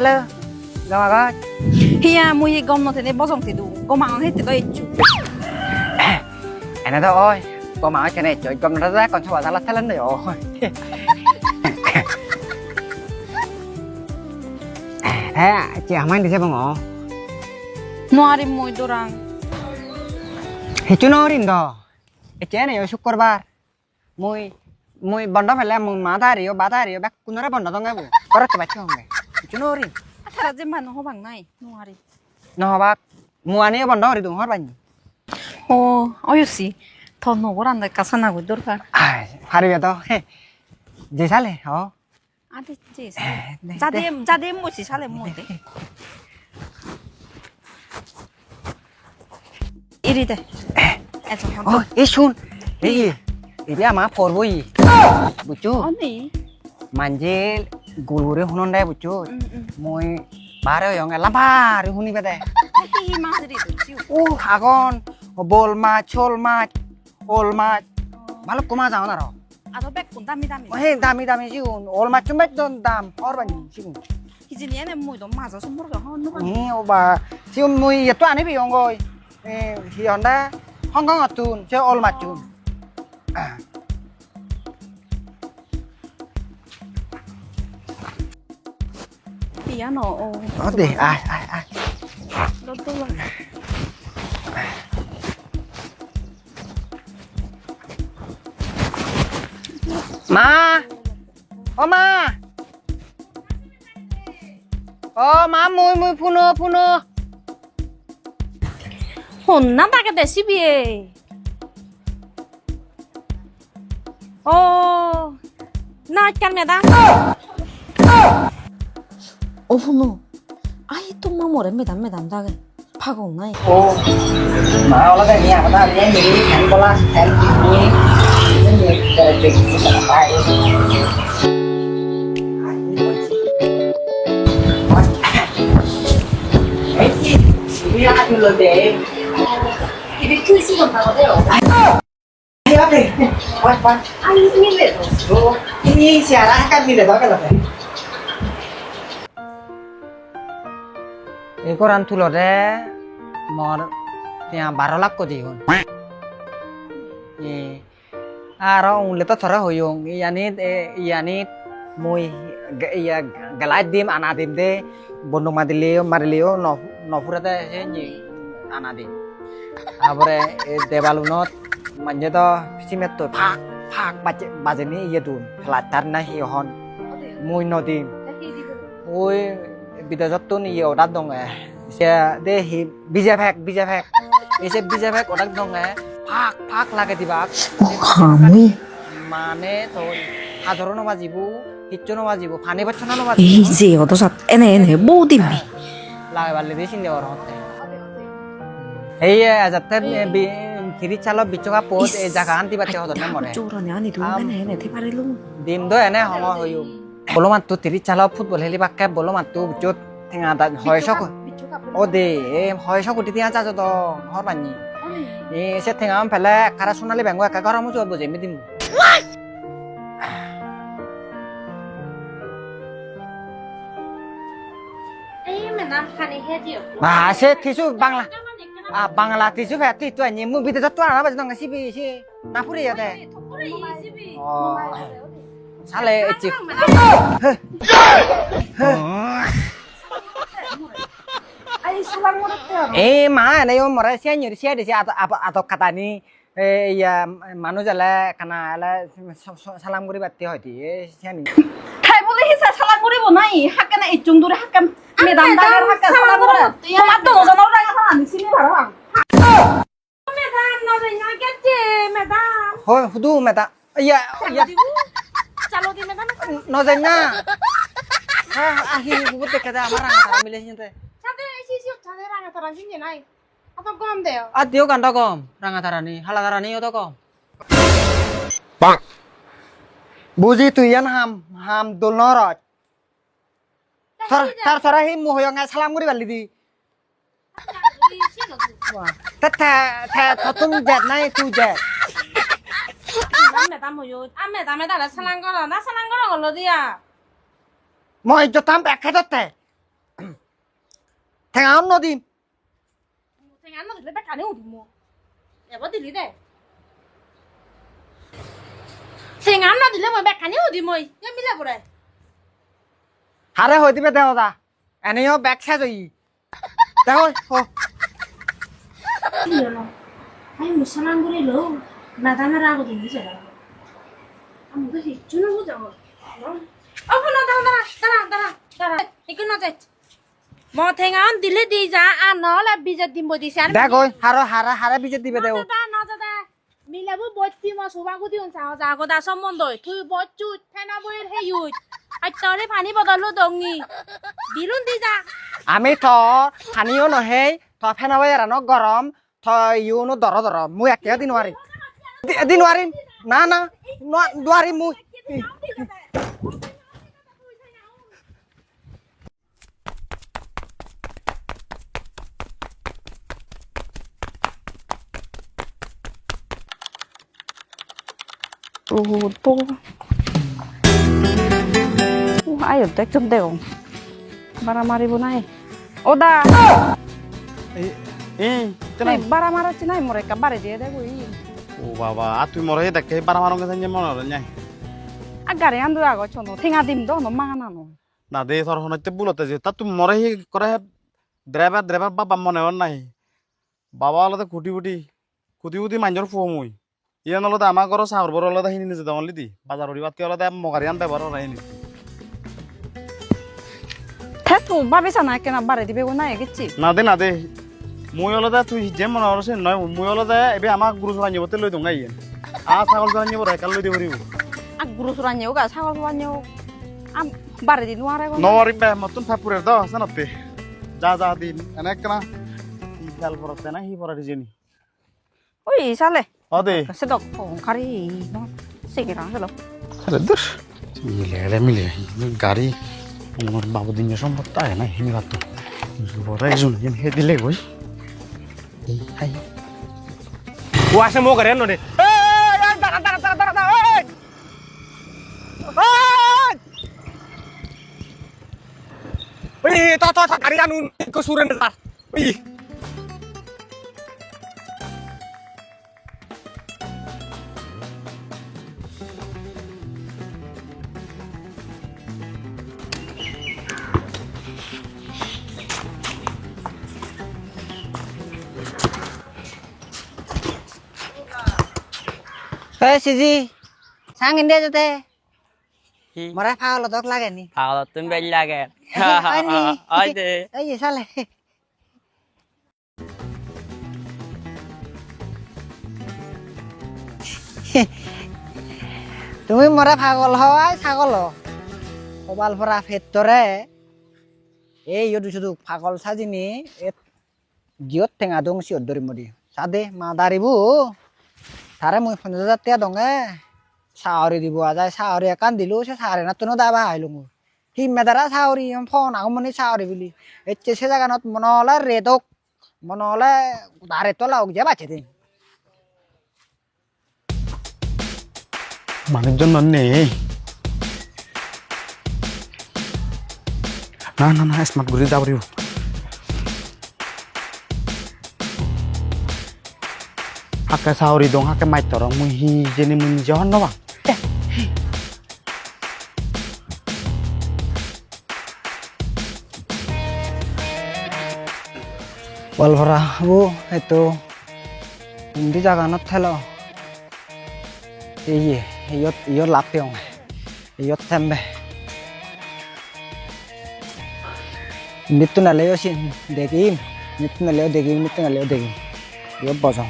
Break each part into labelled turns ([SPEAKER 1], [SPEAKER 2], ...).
[SPEAKER 1] hello gama có
[SPEAKER 2] Hiya mui gom nó thế này bao giờ thì đủ có mang hết từ đây chú
[SPEAKER 1] anh nói thôi có mà cái này trời con nó ra còn sao là thế lớn rồi thế chị không anh đi xem bằng ngõ
[SPEAKER 2] Nuari mui dorang
[SPEAKER 1] thì chú nói đi đó cái chế này शुक्रवार mui mui bận đó phải làm mui má thay rồi ba thay rồi bác cũng nói bận đó đâu nghe bu có rất là chóng này chú nói đi
[SPEAKER 2] Thà gì mà nó không bằng này Nuari
[SPEAKER 1] nó bác mua anh ấy bận đó thì đúng hết bạn
[SPEAKER 2] 어 어유씨 더 노란데 가사나고 들어가
[SPEAKER 1] à phải đi đó gì sao này hả
[SPEAKER 2] 아디지 자데임 뭐지 살래 뭐데 이리 돼 애저
[SPEAKER 1] ôi ít sun cái gì thì bây má phồn vui bữa chú
[SPEAKER 2] 아니
[SPEAKER 1] manje guru re hunon dai bữa chú moi bare yang lama re huni bete
[SPEAKER 2] 히 마드리도 지우
[SPEAKER 1] agon bol ma chol ma ol ma maluk kuma jao na ro
[SPEAKER 2] 아더 백군 담이담이
[SPEAKER 1] he dami dami ji ol ma chum bet don dam or ban ji
[SPEAKER 2] 기진이 얘네 뭐도 맞아서 모르게 하는 거
[SPEAKER 1] ni oba 지금 moi yet an bi ong goi hi onda hong kong atun che ol ma chun
[SPEAKER 2] 피아노
[SPEAKER 1] 어디 ai
[SPEAKER 2] 너도
[SPEAKER 1] Ma Ô ma Ô má mùi puno
[SPEAKER 2] 혼난다게 돼 시비에 나있겠네다 어후노 아이 똥마 뭐래 매담다게 파고나이
[SPEAKER 1] Ô Má ô là cái nhà của ta nhé nhỉ Thánh có la Thánh nhỉ Nhé nhỉ Cái này tình Cái này bài Ấy chị Đi ra thì lời để
[SPEAKER 2] 입이 크시던 다거든요
[SPEAKER 1] Đi bắt đi Quát
[SPEAKER 2] 아니 힘내
[SPEAKER 1] Ô Ini xẻ ra cái gì để đó cái là phải Ekoran tulore mor tiang 12 lakh ko diun aro ule to thora hoyong yani mui ya galadim anadim de bondo madileo marileo no purate he ni anadim abore debalunot manje to simet to phak bajeni ye dun latar na hi hon mui nodim oi bidajatun ye odat dong se de hi bija phek ese bija phek odat dong phak lage dibak
[SPEAKER 2] 감이
[SPEAKER 1] mane to hajarono bajibu hicchono bajibu phane bachchono bajibu
[SPEAKER 2] 이제 어디서 에네 못 임미
[SPEAKER 1] lage balle de sinde or hote ei ajatten bi thiri chalo bichoga pot e jaga anti bache hodon na more
[SPEAKER 2] 쪼라네 아니 도메네 대바레루
[SPEAKER 1] dim do ene hongo hoyu bolo mattu thiri chalo football heli bakke bolo mattu bichot thenga da hoysok ode hoysok kuti tia cha do hor bani e se thenga am phele kara sunali bengo ka garamu jor bo jemi dim ba se thisu bangla bangla thisu phe ti tu ni mu bi de to na ba jong si bi si na puri ya de sale chi
[SPEAKER 2] 아이 사람 모르대요
[SPEAKER 1] ma này ông mà xe nhiều xe thì xe atau kata ni ya manu jala kana ala salam kuri batti hoiti xe ni
[SPEAKER 2] 탈보다 히사 사람 모르고 나이 학교는 이 정도로 학교 매담다가 학교 사람 모르 토마토 너저 나오다가 안 치니 바로 매담 너저 나겠지 매담
[SPEAKER 1] thôi hudu meta ya ya
[SPEAKER 2] ચાલો દી મેદામ
[SPEAKER 1] no janya ha ahi bubut dekada amar antara mile sinte
[SPEAKER 3] 차들 시시업 자네랑 사람 신게 나이 아빠 그럼 돼요
[SPEAKER 1] adio kanda kom ranga tarani hala tarani oto kom buji tu yan ham dul norot thar hi mu hoyo nga salam kuri balli di ta thotun jet nai tu jet
[SPEAKER 3] 매담 뭐요 안 매담에다가 살란 거라 나 살란 거라 걸러디야
[SPEAKER 1] moi jotam ekhe totte thằng áo nó đi
[SPEAKER 3] Thằng ăn nó thì lấy bác cả nếu thì mua. Để bớt đi đây. Thằng ăn nó thì lấy mày bác cả nếu thì mày. Nhá biết là bộ đây.
[SPEAKER 1] 하래 호이 집에 대어다 아니요 백해서이 대호 호
[SPEAKER 3] Hiểu rồi. Hay một sao ăn cái lớn mà ta nó ra có gì vậy? Ăn cái gì? Chú nó hút rồi. Ông nó ta. Cái nó chạy. Mà thằng ăn đi lấy đi ra ăn nó là bây giờ tìm bộ đi sáng.
[SPEAKER 1] দেখো হারে বিজে দিবে দেও
[SPEAKER 3] 나자다. 밀라부 버티 뭐 소방구 디온 사자고 다 선mon도 투 버쭈 테나보일 해유. 아 떨에 파니 버달로 동이. 미룬 디자.
[SPEAKER 1] আমি থ হানিও নহে থ ফেনাবাই রানো গরম থ ইউনো দর মু একে দিন ওয়ারি দিন ওয়ারি না না ওয়ারি মু
[SPEAKER 2] 또 ai ở tách trong đều baramari bunai oda
[SPEAKER 4] tenai
[SPEAKER 2] baramara chinai mereka bare dia deh gue
[SPEAKER 4] o baba atu more dak ke para marong ke nyamon nyai
[SPEAKER 2] agar yang dulu aku cono tinggal dim doh no mana no
[SPEAKER 4] na de thor honote bulote je ta tu more hi kore driver baba mone on nai baba alode kuti manjor fo mui iyan alode ama goro saur bor alode hini nije dawon lidi bazar ori bat ke alode mogari ante baro raini
[SPEAKER 2] 태투 바비사나 그나 bare dia gue naik kecil
[SPEAKER 4] na de mui alode tu je mon orose noy mui alode ebe ama guru sora nyobote loi dongai a sagol sora nyobor kal loi de hori
[SPEAKER 2] 아 guru surannya juga sagal surannya am bare di luar aku
[SPEAKER 4] nori be motun thapure do sanote ja di enek kana gal porote na hi pora dijeni
[SPEAKER 2] oi sale
[SPEAKER 4] ade
[SPEAKER 2] sedok kari no segera selo
[SPEAKER 4] Ada dur. Mile. Gari. Umur babu dinya sompat tayo na hini batu. Bora izun yan hedile goy. Hai.
[SPEAKER 5] Puasa mau keren lo deh. Wih, toh kari kanun kesuren ntar. Wih.
[SPEAKER 1] Siji sang India jote mara phao dok lage ni
[SPEAKER 6] Phao tuần bên là kìa.
[SPEAKER 1] Ôi
[SPEAKER 6] Thì
[SPEAKER 1] cái gì sao lại তুমি মরা পাগল হয় ছাগল কপাল ভরা ভেতরে এই ইয়দু শুধু পাগল সাজিনি জিয়ত টেঙা দং সিয়ত ধরি মরি সাদে মা দাঁড়িবু তারে মুই 50,000 টাকা দঙে সাউরি দিব আজাই সাউরি একান দিলু সে সারে না তুনো দাবা আইলু মু হি মেদারা সাউরি ফোন আগম মনি সাউরি বিলি এচ্ছে সে জায়গানত মনলা রেদক মনলা দারে তোলা ওক যে বাছে দিন
[SPEAKER 4] মানুষজন নেই না স্মার্ট ঘুরে যাব রিও হাকে সাউরি দং হাকে মাই তরং মুই হি জেনি মুই নিজে হন নবা
[SPEAKER 1] বলভরা বু এতো ইন্দি জাগানত থেলো ইয়ত লাপিয়ং ইয়ত থেমবে নিত্য নালেও সিন দেখিম নিত্য নালেও দেখিম ইয়ত বজং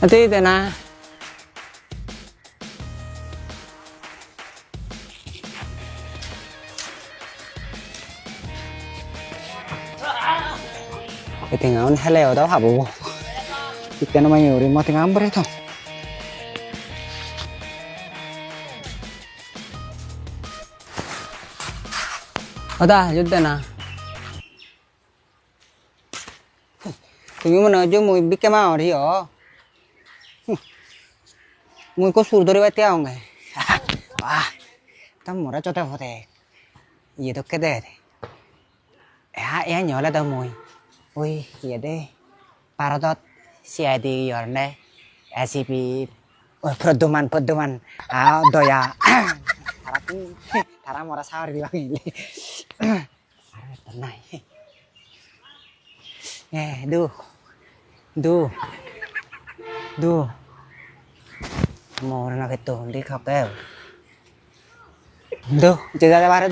[SPEAKER 1] Nanti deh na. Cái tiếng ồn hello đó hả bố? Kita namanya uri mati ngamber itu. Ada, judda na. তুমি মনে হয় যে মুই বিকে মারি মুই কো সুর ধরে বাইতে আউঙ্গে বাহ তম মোরা চটা হতে ইয়ে তো কে দে nhỏ là tao mùi ui iya deh paradot CID yorne SCP pedoman doya thara mora sao đi bang ini tenai du mau nak itu di kapel jaga lebar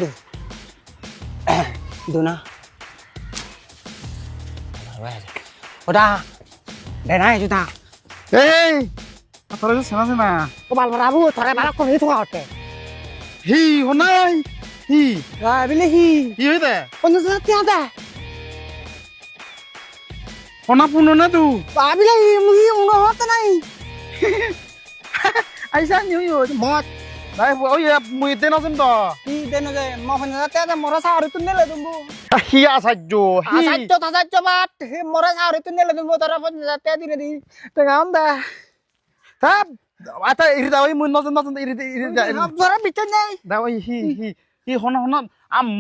[SPEAKER 1] du na udah để này chúng ta
[SPEAKER 4] এই তোরা যে সেনা সেনা
[SPEAKER 1] có bảo rabu thare bara ko hitu hote
[SPEAKER 4] হি হনাই হি
[SPEAKER 1] bile hi
[SPEAKER 4] হি হইতে
[SPEAKER 1] con nó rất tiếc đấy
[SPEAKER 4] হনা পুনো না তু
[SPEAKER 1] bile hi mui nó hote này
[SPEAKER 4] ai sang nhiều nhiều
[SPEAKER 1] mot
[SPEAKER 4] đấy ôi mùi tên nó xem to
[SPEAKER 1] hi den nó mau phần nó tiếc mora sao rồi tunnel là tumbu
[SPEAKER 4] হি আসাজ্জো হি
[SPEAKER 1] সাহায্য but মরা সাউরি তুnnel tumbu tara pun tiếc di di tengah anda
[SPEAKER 4] tab ata iri dawai mun নজন iri
[SPEAKER 1] Suara bicara nih.
[SPEAKER 4] dawai হি হনা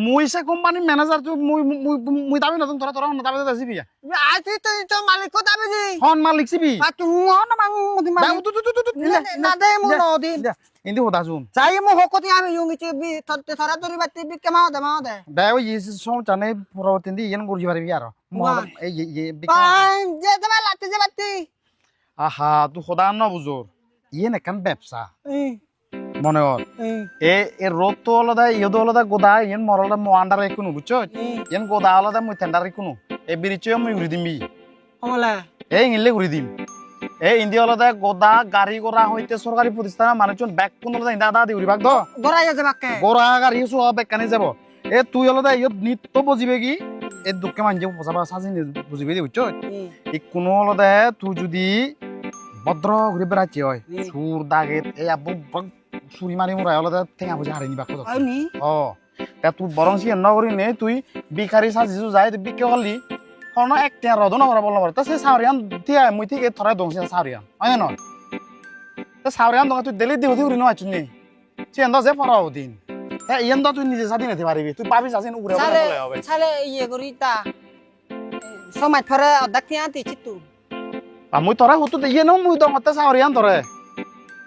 [SPEAKER 4] মুই সে company manager তুই মুই দাবি নতুন তোরা হনা দাবি দা সিবি
[SPEAKER 1] Asli itu malik kota apa
[SPEAKER 4] হন মালিক সিবি
[SPEAKER 1] Patu ngono mang di
[SPEAKER 4] দাও
[SPEAKER 1] malik.
[SPEAKER 4] তু
[SPEAKER 1] Nada yang mau nodi.
[SPEAKER 4] ইন্দি হোদা জুম
[SPEAKER 1] Saya mau hokot yang ami yung itu bi thara turi batti bi ke mau da.
[SPEAKER 4] দাও ই সম জানে পরবর্তী ইয়েন গরজি পারবি আর এই
[SPEAKER 1] Je ta lati je batti.
[SPEAKER 4] আহা তুই হোদা ন বুঝোর ইয়েন একান ব্যবসা মনে হল এ রোদ তো আলাদা ইয়েদো আলাদা গোদা ইয়েন মরলা মো আন্ডার একুনো বুঝছো ইয়েন গোদা আলাদা মুই টেন্ডার একুনো এ বিরিচে মুই ঘুরি দিমবি
[SPEAKER 1] Ola.
[SPEAKER 4] এই ইংলে ঘুরি দিম এই ইন্দি আলাদা গোদা গাড়ি গোড়া হইতে সরকারি প্রতিষ্ঠান মানুষজন ব্যাগ কোন আলাদা ইন্দা দা দি উড়ি ভাগ দ
[SPEAKER 1] Gora ya je bakke.
[SPEAKER 4] গোড়া গাড়ি সব ব্যাগ কানে যাব এ তুই আলাদা ইয়ত নিত্য বুঝিবে কি এ দুঃখে মানজে পসাবা সাজিন বুঝিবে দি বুঝছো ই কোন আলাদা তুই যদি ভদ্র ঘুরে বেড়াচ্ছি হয় সুর দাগে এই আবু চুরি মারি মোরা আলাদা ঠেঙা বুঝে হারিনি বাক্য
[SPEAKER 1] Ini.
[SPEAKER 4] ও তা তুই বরং সি এন্ন করি নে তুই বিকারি সাজিছু যাই তুই বিকে হলি হন এক টিয়া রদ না করা বললাম তা সে সাউরিয়ান দিয়া মুই ঠিক থরা দংসি সাউরিয়ান হয় না তা সাউরিয়ান দং তুই দেলি দিও দিউরি নয় চুনি সি এন্দ যে পরাও দিন তা ইয়েন তুই নিজে সাদি নিতে পারিবি তুই পাবি সাজিন উড়ে বলে হবে
[SPEAKER 1] Sale iye gorita. Somat phara odak ti ati chitu.
[SPEAKER 4] মুই তোরা হতো ইয়ে নো মুই দং হতে সাউরিয়ান তোরে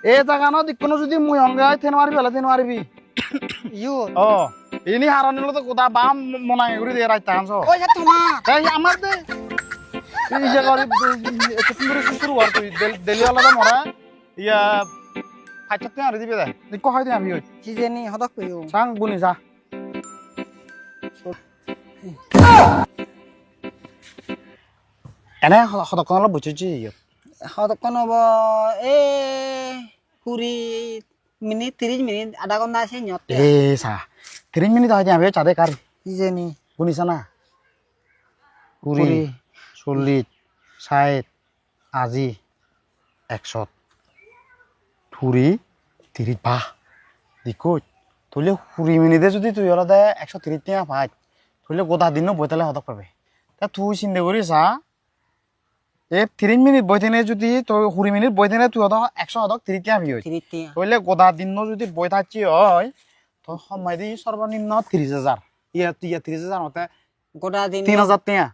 [SPEAKER 4] এ জায়গা ন দিকনো যদি মুই অঙ্গাই থেন মারিবি হলে থেন মারিবি
[SPEAKER 1] Yu.
[SPEAKER 4] ও ইনি হারানিলো তো কোদা বাম মনাঙ্গে ঘুরি দিয়ে রাইতা আনছো
[SPEAKER 1] Oh ya toma.
[SPEAKER 4] এই আমার দে এই যে গরিব এত সুন্দর শুরু আর তুই দেলি আলাদা মরা ইয়া ফাইটাতে আর দিবে দে দেখো হয় দে আমি ওই
[SPEAKER 1] Sijeni hodak kuyu.
[SPEAKER 4] সাং বুনি যা এনে হদক কোন বুঝছি
[SPEAKER 1] Hodak kono bo kuri menit 30 menit ada kon nasi nyot.
[SPEAKER 4] এ সা 30 মিনিট হয় আমি চাঁদে কার
[SPEAKER 1] Sijeni.
[SPEAKER 4] বুনিছ না 20 40 60 আজি 100 থুরি 30 বাহ দেখো তুলে 20 মিনিটে যদি তুই আলাদা 130 টাকা পাই তুলে গোটা দিন বইতালে হদক পাবে তা তুই চিন্তা করিস এ 30 মিনিট বইতেনে যদি তুই 20 মিনিট বইতেনে তুই হদক 100 হদক 30 টাকা বিয়
[SPEAKER 1] Tiritia.
[SPEAKER 4] তুলে গোটা দিন যদি বই থাকছি হয় তো সময় দি সর্বনিম্ন 30,000 ইয়া 30,000 হতে
[SPEAKER 1] Goda din.
[SPEAKER 4] 3,000 টাকা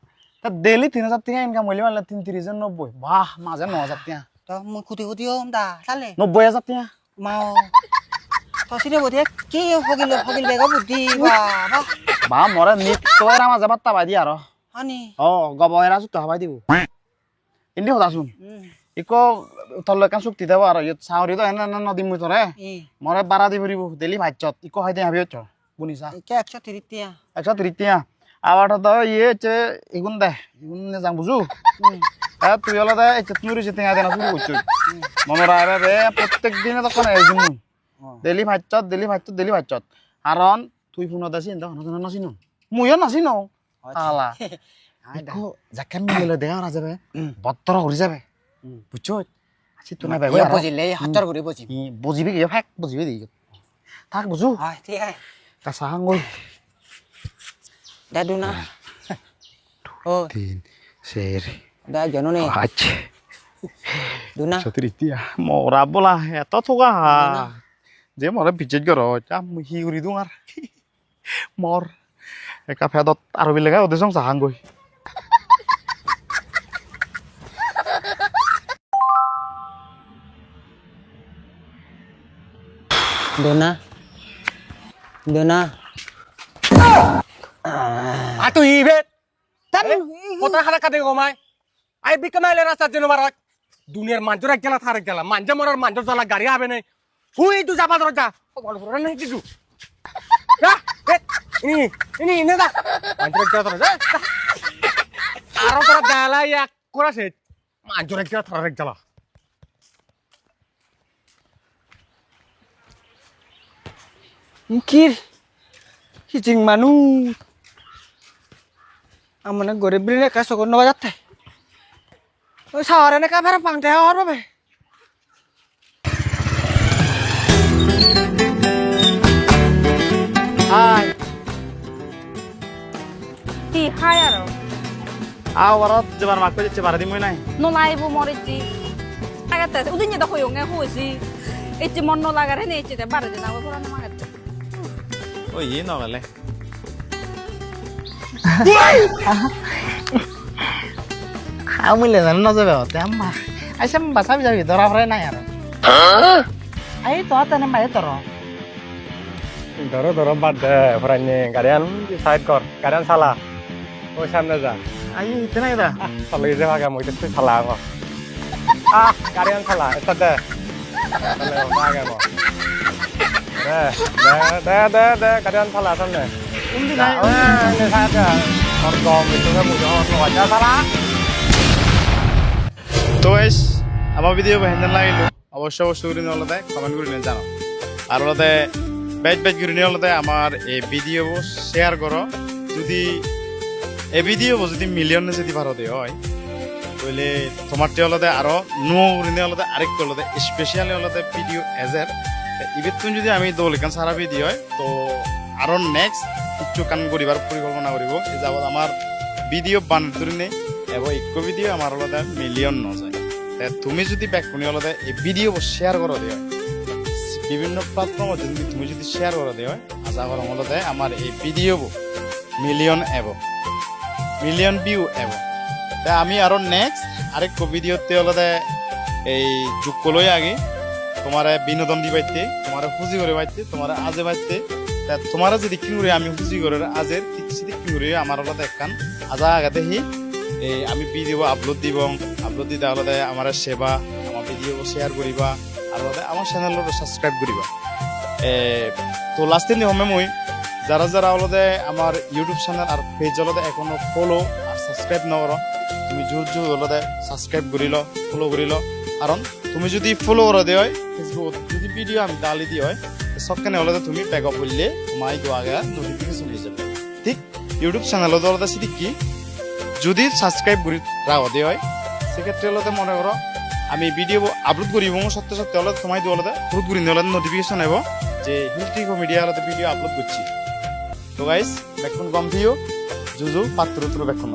[SPEAKER 4] তা ডেইলি 3,000 টাকা ইনকাম হইলে মানে 3,390 বাহ মাঝে 9,000 টাকা
[SPEAKER 1] To mu kuti om da. Sale.
[SPEAKER 4] 90,000 টাকা
[SPEAKER 1] Mau. To sire bodhe ki hogil bega buddi ba.
[SPEAKER 4] বা মরে নিত তোরা মাঝে বাত্তা বাই দি আর
[SPEAKER 1] Hani.
[SPEAKER 4] ও গবয়রা সুত হবাই দিব ইন্দি হদা শুন ইকো তলে কান চুক্তি দেব আর ইত সাউরি তো এনে নদী মুই তোরে মরে বাড়া দি পড়িব ডেইলি ভাইচত ইকো হাইতে হাবি হচ্ছ বুনিসা
[SPEAKER 1] Ike 130.
[SPEAKER 4] 130 টাকা আবার তো ইয়ে হচ্ছে এগুন দে এগুন যাং বুঝু তুই হলো দে চেতনুরি চেতে আদে না শুরু করছিস মনে রাখবে প্রত্যেক দিনে তখন এই দিন ডেইলি ভাইচত কারণ তুই ফোন দাসি নাচিন মইও নাচিন আলা ইকো যাকে মিলে দেখা যাবে বত্তর করে যাবে বুঝছো আসি তো না বেগ
[SPEAKER 1] ইয়া বুজিলে হাতৰ কৰি বুজিম
[SPEAKER 4] বুঝিবি কি ফাক বুঝিবি দি থাক বুঝু
[SPEAKER 1] হয় ঠিক আছে
[SPEAKER 4] কাঁচা হাঙৈ
[SPEAKER 1] দা দুনা ও
[SPEAKER 4] 3 4
[SPEAKER 1] দা জানো নে
[SPEAKER 4] 5
[SPEAKER 1] দুনা
[SPEAKER 4] সতিরিতিয়া মরা বলা এত থোকা যে মরে বিজেট গর চাম হি করি দুং আর মর একা ফেদত আরো বেলেগা ওদের সঙ্গে সাহাং গই
[SPEAKER 1] দুনা দুনা
[SPEAKER 5] আতো ইবে কথা খানা কাটে গমাই আই বিকমাইলে রাস্তা যেন মারক দুনিয়ার মাঞ্জর এক গেলা থারেক গেলা মাঞ্জা মরার মাঞ্জর জ্বালা গাড়ি হবে নাই হুই তুই যাবা দরজা গল্প করে নাই কিছু যা ইনি ইনি নে দা মাঞ্জর এক গেলা দরজা আরো তোরা দেলা এক করা সে মাঞ্জর এক গেলা থারেক গেলা
[SPEAKER 1] কির হিচিং মানু আমনে গরিব বিনে কাজ করন বাজাতে ওই শহরে না কাফের পাংতে হওয়ার বাবে হাই
[SPEAKER 2] কি হাই আৰু
[SPEAKER 4] আওয়ারত যেবার মাক কইছে বাড়ি দিমই নাই
[SPEAKER 2] নলাইব মরিছি আগাতে উদিন যেটা হইঙ্গে হইছি এচি মন নলাগারে নে এচি বারে দিন আবার পুরানো মাগাতে
[SPEAKER 4] ওই ই নগলে আমলে জানো না যাবে তে আম্মা আইসা বাসাবি যাবি ধরা ফরে নাই আর
[SPEAKER 1] আই তো আতানে মাই তোর
[SPEAKER 5] ধরো ধরো বাদ দে ফরাইনে গাড়িয়ান সাইড কর গাড়িয়ান চালা ওই সামনে যা
[SPEAKER 4] আই ইতে নাই দা
[SPEAKER 5] চালি যে ভাগে মই তুই চালা আকৌ গাড়িয়ান চালা এটা দে ভাগে আকৌ দে গাড়িয়ান চালা সামনে
[SPEAKER 4] কোনদি নাই
[SPEAKER 5] নে সাইড আর গম itu kan mudah wajah salah
[SPEAKER 4] তো গাইস আমার ভিডিও কেমন লাগিল অবশ্যই অবশ্যই করে নিলে কমেন্ট করে নিয়ে জানো আর হলতে বেজ বেজ করে নিলে আমার এই ভিডিও শেয়ার করো যদি এই ভিডিও যদি মিলিয়নে যদি ভারতে হয় তাহলে তোমার হলতে আরো নো করে নিলে আরেকটু হলতে স্পেশালি হলতে ভিডিও এজের ইবের তুমি যদি আমি দৌলিকান সারা ভিডিও হয় তো আরো নেক্সট কিছু কাম করিবার পরিকল্পনা করিব এই যাবত আমার ভিডিও বানাই ধরে নেই এবং এক ভিডিও আমার হলতে মিলিয়ন নজায় তুমি যদি ব্যাকুনি হলতে এই ভিডিও শেয়ার করে দেওয়া বিভিন্ন প্ল্যাটফর্মে যদি তুমি যদি শেয়ার করে দেওয়া আশা করা হলতে আমার এই ভিডিও মিলিয়ন মিলিয়ন ভিউ তাই আমি আরো নেক্সট আরেক ভিডিওতে হলতে এই যোগ লই আগে তোমার বিনোদন দিবাইতে তোমার খুশি করে বাইতে তোমার আজে বাইতে তোমার যদি কি করে আমি খুশি করে আজের ঠিক সেটি কি করে আমার হলতে একখান আজা আগাতে হি আমি ভিডিও আপলোড দিতে হলে আমার সেবা আমার ভিডিও শেয়ার করিবা আর আমার চ্যানেল সাবস্ক্রাইব করিবা তো লাস্টে নিয়মে মই যারা যারা হলে আমার ইউটিউব চ্যানেল আর পেজ হলে এখনো ফলো আর সাবস্ক্রাইব নকর তুমি জোর জোর হলে সাবস্ক্রাইব করিল ফলো করিল কারণ তুমি যদি ফলো করে দিয়ে হয় ফেসবুক যদি ভিডিও আমি ডালি দিয়ে হয় সবখানে হলে তুমি ব্যাক আপ করলে তোমার আগে নোটিফিকেশন হয়ে যাবে ঠিক ইউটিউব চ্যানেল হলে সেটি কি যদি সাবস্ক্রাইব করে রাখা দিয়ে হয় সেক্ষেত্রে হলে মনে করো আমি ভিডিও আপলোড করিব সত্যি সত্যি হলে তোমায় দিয়ে হলে আপলোড করি হলে নোটিফিকেশন আইব যে হিলট্রিক মিডিয়া হলে ভিডিও আপলোড করছি তো গাইস বেক্ষণ কম ভিউ জুজু পাত্র ব্যাক্ষণ